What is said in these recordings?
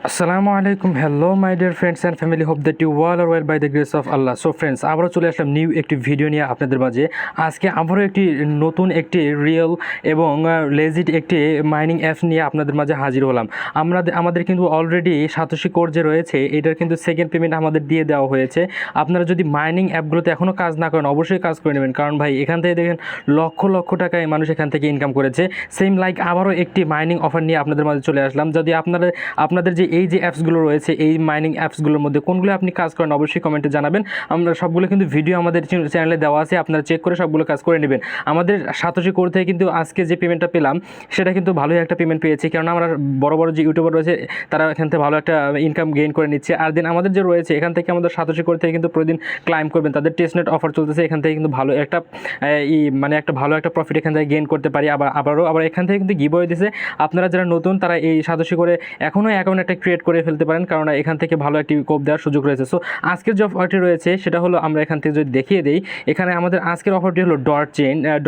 Assalamualaikum, hello my dear friends and family, hope that you all are well by the grace of Allah. So friends, আবারও চলে আসলাম new একটি video নিয়ে আপনাদের মাঝে। আজকে আবারও একটি নতুন একটি রিয়েল এবং লেজিট একটি মাইনিং অ্যাপস নিয়ে আপনাদের মাঝে হাজির হলাম। আমাদের কিন্তু অলরেডি সাতোশি কোর যে রয়েছে এটার কিন্তু সেকেন্ড পেমেন্ট আমাদের দিয়ে দেওয়া হয়েছে। আপনারা যদি মাইনিং অ্যাপগুলোতে এখনও কাজ না করেন অবশ্যই কাজ করে নেবেন, কারণ ভাই এখান থেকে দেখেন লক্ষ লক্ষ টাকায় মানুষ এখান থেকে ইনকাম করেছে। সেম লাইক আবারও একটি মাইনিং অফার নিয়ে আপনাদের মাঝে চলে আসলাম। যদি আপনাদের যে এই যে অ্যাপসগুলো রয়েছে এই মাইনিং অ্যাপসগুলোর মধ্যে কোনগুলো আপনি কাজ করেন অবশ্যই কমেন্টে জানাবেন। আমরা সবগুলো কিন্তু ভিডিও আমাদের চ্যানেলে দেওয়া আছে, আপনারা চেক করে সবগুলো কাজ করে নেবেন। আমাদের সাতোশি কোর থেকে কিন্তু আজকে যে পেমেন্টটা পেলাম সেটা কিন্তু ভালোই একটা পেমেন্ট পেয়েছি, কারণ আমরা বড় বড় যে ইউটিউবার রয়েছে তারা এখান থেকে ভালো একটা ইনকাম গেইন করে নিচ্ছে। আর দেন আমাদের যে রয়েছে এখান থেকে আমাদের সাতোশি কোর থেকে কিন্তু প্রতিদিন ক্লাইম করবেন, তাদের টেস্টনেট অফার চলতেছে, এখান থেকে কিন্তু ভালো একটা ভালো একটা প্রফিট এখান থেকে গেইন করতে পারি। আবার এখান থেকে কিন্তু গিভওয়ে দিছে। আপনারা যারা নতুন তারা এই সাতোশি করে এখনও অ্যাকাউন্ট একটা ক্রিয়েট করে ফেলতে পারেন, কারণ এখান থেকে ভালো একটি কোপ দেওয়ার সুযোগ রয়েছে। সো আজকের যে অফারটি রয়েছে সেটা হলো, আমরা এখান থেকে যদি দেখিয়ে দিই, এখানে আমাদের আজকের অফারটি হলো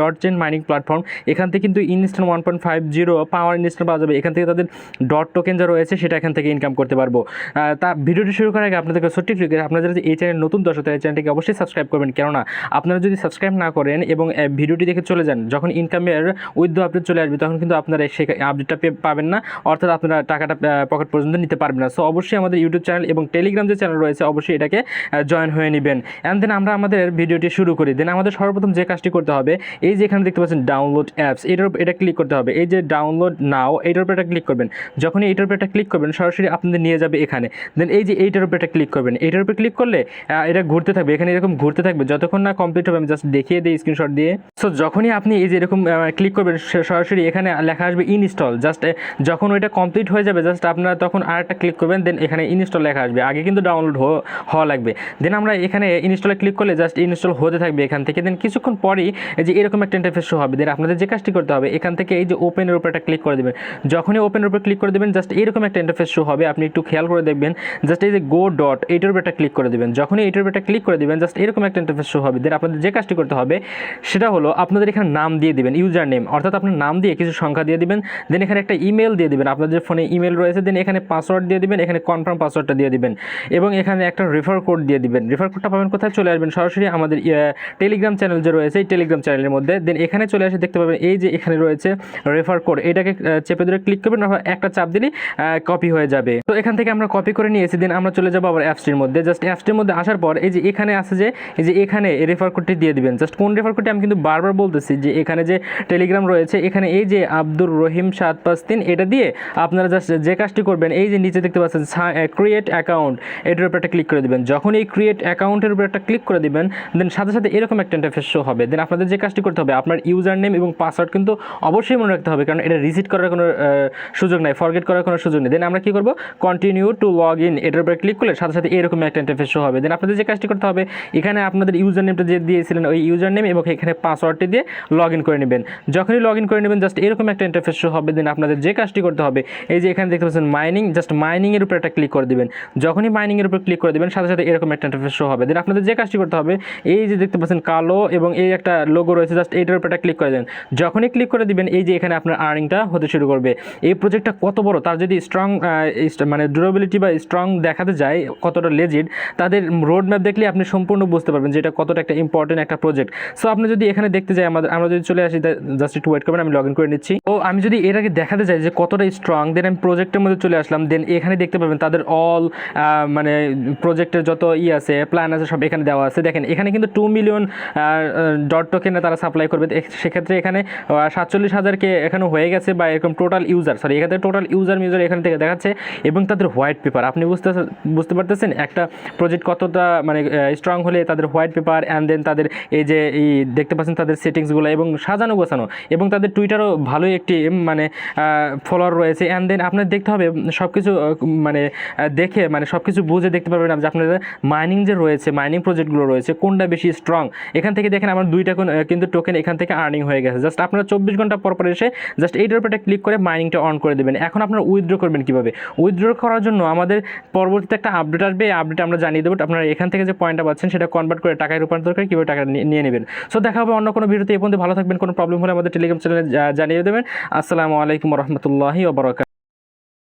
ডট চেইন মাইনিং প্ল্যাটফর্ম। এখান থেকে কিন্তু ইনস্ট্যান্ট 1.50 পাওয়ার ইনস্ট্যান্ট পাওয়া যাবে। এখান থেকে তাদের ডট টোকেন যা রয়েছে সেটা এখান থেকে ইনকাম করতে পারবো। তা ভিডিওটি শুরু করার আগে আপনাদেরকে ছোট্ট রিকোয়েস্ট, আপনারা যদি এই চ্যানেল নতুন দর্শক তাহলে চ্যানেলটিকে অবশ্যই সাবস্ক্রাইব করবেন, কেননা আপনারা যদি সাবস্ক্রাইব না করেন এবং ভিডিওটি দেখে চলে যান, যখন ইনকামের উইথড্র আপডেট চলে আসবে তখন কিন্তু আপনারা সেই আপডেটটা পাবেন না, অর্থাৎ আপনারা টাকাটা পকেট পর্যন্ত নিতে পারবেন না। সো অবশ্যই আমাদের ইউটিউব চ্যানেল এবং টেলিগ্রাম যে চ্যানেল রয়েছে অবশ্যই এটাকে জয়েন হয়ে নেবেন। অ্যান্ড দেন আমরা আমাদের ভিডিওটি শুরু করি। দেন আমাদের সর্বপ্রথম যে কাজটি করতে হবে, এই যে এখানে দেখতে পাচ্ছেন ডাউনলোড অ্যাপস, এটা ক্লিক করতে হবে। এই যে ডাউনলোড নাও এইটার উপর এটা ক্লিক করবেন। যখনই এইটার উপর এটা ক্লিক করবেন সরাসরি আপনাদের নিয়ে যাবে এখানে। দেন এই যে এইটার উপর এটা ক্লিক করবেন। এইটার উপর ক্লিক করলে এটা ঘুরতে থাকবে, এখানে এরকম ঘুরতে থাকবে যতক্ষণ না কমপ্লিট হবে। আমি জাস্ট দেখিয়ে দিই স্ক্রিনশট দিয়ে। সো যখনই আপনি এই যে এরকম ক্লিক করবেন সরাসরি এখানে লেখা আসবে ইনস্টল। জাস্ট যখন ওইটা কমপ্লিট হয়ে যাবে জাস্ট আপনারা তখন আরেকটা ক্লিক করবেন, দেন এখানে ইনস্টল লেখা আসবে। আগে কিন্তু ডাউনলোড হওয়া লাগবে। দেন আমরা এখানে ইনস্টলে ক্লিক করলে জাস্ট ইনস্টল হতে থাকবে এখান থেকে। দেন কিছুক্ষণ পরেই এই যে এরকম একটা ইন্টারফেস শো হবে। দেন আপনাদের যে কাজটি করতে হবে, এখান থেকে এই যে ওপেনের উপর একটা ক্লিক করে দেবেন। যখনই ওপেনের উপর ক্লিক করে দেবেন জাস্ট এরকম একটা ইন্টারফেস শো হবে। আপনি একটু খেয়াল করে দেখবেন, জাস্ট এই যে গো ডট এইটার উপর একটা ক্লিক করে দেবেন। যখনই এইটার উপর একটা ক্লিক করে দেবেন জাস্ট এরকম একটা ইন্টারফেস শো হবে। দেন আপনাদের যে কাজটি করতে হবে সেটা হলো, আপনাদের এখানে নাম দিয়ে দিবেন, ইউজার নেম, অর্থাৎ আপনার নাম দিয়ে কিছু সংখ্যা দিয়ে দিবেন। দেন এখানে একটা ইমেল দিয়ে দিবেন, আপনাদের ফোনে ইমেল রয়েছে। দেন এখানে পাসওয়ার্ড দিয়ে দিবেন, এখানে কনফার্ম পাসওয়ার্ডটা দিয়ে দিবেন এবং এখানে একটা রেফার কোড দিয়ে দিবেন। রেফার কোডটা পাবেন কোথায়? চলে আসবেন সরাসরি আমাদের টেলিগ্রাম চ্যানেল যে রয়েছে এই টেলিগ্রাম চ্যানেলের মধ্যে। দেন এখানে চলে আসে দেখতে পাবেন এই যে এখানে রয়েছে রেফার কোড, এটাকে চেপে ধরে ক্লিক করবেন, একটা চাপ দিলেই কপি হয়ে যাবে। তো এখান থেকে আমরা কপি করে নিয়েছি। দেন আমরা চলে যাবো আবার অ্যাপসটির মধ্যে। জাস্ট অ্যাপসটির মধ্যে আসার পর এই যে এখানে আছে যে এই যে এখানে রেফার কোডটি দিয়ে দিবেন। জাস্ট কোন রেফার কোডটি আমি কিন্তু বারবার বলতেছি যে এখানে যে টেলিগ্রাম রয়েছে এখানে এই যে আব্দুর রহিম 753 এটা দিয়ে আপনারা জাস্ট যে কাজটি করবেন, এই যে নিচে দেখতে পাচ্ছেন ক্রিয়েট অ্যাকাউন্ট, এটার উপর একটা ক্লিক করে দেবেন। যখন এই ক্রিয়েট অ্যাকাউন্টের উপর একটা ক্লিক করে দেবেন দেন সাথে সাথে এরকম একটা ইন্টারফেস শো হবে। দেন আপনাদের যে কাজটি করতে হবে, আপনার ইউজার নেম এবং পাসওয়ার্ড কিন্তু অবশ্যই মনে রাখতে হবে, কারণ এটা রিসেট করার কোনো সুযোগ নাই, ফরগেট করার কোনো সুযোগ নেই। দেন আমরা কী করবো, কন্টিনিউ টু লগ ইন, এটার উপরে ক্লিক করলে সাথে সাথে এরকম একটা ইন্টারফেস শো হবে। দেন আপনাদের যে কাজটি করতে হবে, এখানে আপনাদের ইউজার নেমটা যে দিয়েছিলেন ওই ইউজার নেম এবং এখানে পাসওয়ার্ডটি দিয়ে লগ ইন করে নেবেন। যখনই লগ ইন করে নেবেন জাস্ট এরকম একটা ইন্টারফেস শো হবে। দেন আপনাদের যে কাজটি করতে হবে, এই যে এখানে দেখতে পাচ্ছেন মাইনিং, জাস্ট মাইনিংয়ের উপর একটা ক্লিক করে দেবেন। যখনই মাইনিংয়ের উপর ক্লিক করে দেবেন সাথে সাথে এরকম একটা ইন্টারফেস শো হবে। দেন আপনাদের যে কাজটি করতে হবে, এই যে দেখতে পাচ্ছেন কালো এবং এই একটা লোগো রয়েছে, জাস্ট এইটার উপর একটা ক্লিক করে দেন। যখনই ক্লিক করে দিবেন এই যে এখানে আপনার আর্নিংটা হতে শুরু করবে। এই প্রজেক্টটা কত বড় তার যদি স্ট্রং ডিউরেবিলিটি বা স্ট্রং দেখাতে যায়, কতটা লেজিট, তাদের রোড ম্যাপ দেখলে আপনি সম্পূর্ণ বুঝতে পারবেন যে এটা কতটা একটা ইম্পর্টেন্ট একটা প্রজেক্ট। সো আপনি যদি এখানে দেখতে যাই, আমরা যদি চলে আসি, জাস্ট একটু ওয়েট করবেন, আমি লগ ইন করে নিচ্ছি। ও আমি যদি এর আগে দেখাতে যাই যে কতটা স্ট্রং, দেন আমি প্রজেক্টের মধ্যে চলে আসলাম। দেন এখানে দেখতে পাবেন তাদের অল প্রজেক্টের যত আছে প্ল্যান আছে সব এখানে দেওয়া আছে। দেখেন এখানে কিন্তু 2 মিলিয়ন ডট টোকেনে তারা সাপ্লাই করবে। সেক্ষেত্রে এখানে 47,000 এখানে হয়ে গেছে, বা এরকম টোটাল ইউজার এখানে টোটাল ইউজার এখান থেকে দেখাচ্ছে। এবং তাদের হোয়াইট পেপার আপনি বুঝতে পারতেছেন একটা প্রজেক্ট কতটা স্ট্রং হলে তাদের হোয়াইট পেপার, অ্যান্ড দেন তাদের এই যে দেখতে পাচ্ছেন তাদের সেটিংসগুলো এবং সাজানো গোছানো, এবং তাদের টুইটারও ভালোই একটি ফলোয়ার রয়েছে। অ্যান্ড দেন আপনার দেখতে হবে সব কিছু দেখে সব কিছু বুঝে দেখতে পারবেন যে আপনাদের মাইনিং যে রয়েছে, মাইনিং প্রজেক্টগুলো রয়েছে কোনটা বেশি স্ট্রং। এখান থেকে দেখেন আমার 2টা কিন্তু টোকেন এখান থেকে আর্নিং হয়ে গেছে। জাস্ট আপনারা 24 ঘন্টা পর এসে জাস্ট এইটার উপরে ক্লিক করে মাইনিংটা অন করে দেবেন। এখন আপনারা উইথড্র করবেন কীভাবে? উইথড্র করার জন্য আমাদের পরবর্তীতে একটা আপডেট আসবে, এই আপডেট আমরা জানিয়ে দেবো। আপনারা এখান থেকে যে পয়েন্টটা পাচ্ছেন সেটা কনভার্ট করে টাকায় রূপান্তর করে কীভাবে টাকা নিয়ে নেবেন। সো দেখা হবে অন্য কোনো ভিডিওতে। এই পর্যন্ত ভালো থাকবেন, কোনো প্রবলেম হলে আমাদের টেলিগ্রাম চ্যানেলে জানিয়ে দেবেন। আসসালামু আলাইকুম রহমতুল্লাহি ওয়া বারাকাতুহু।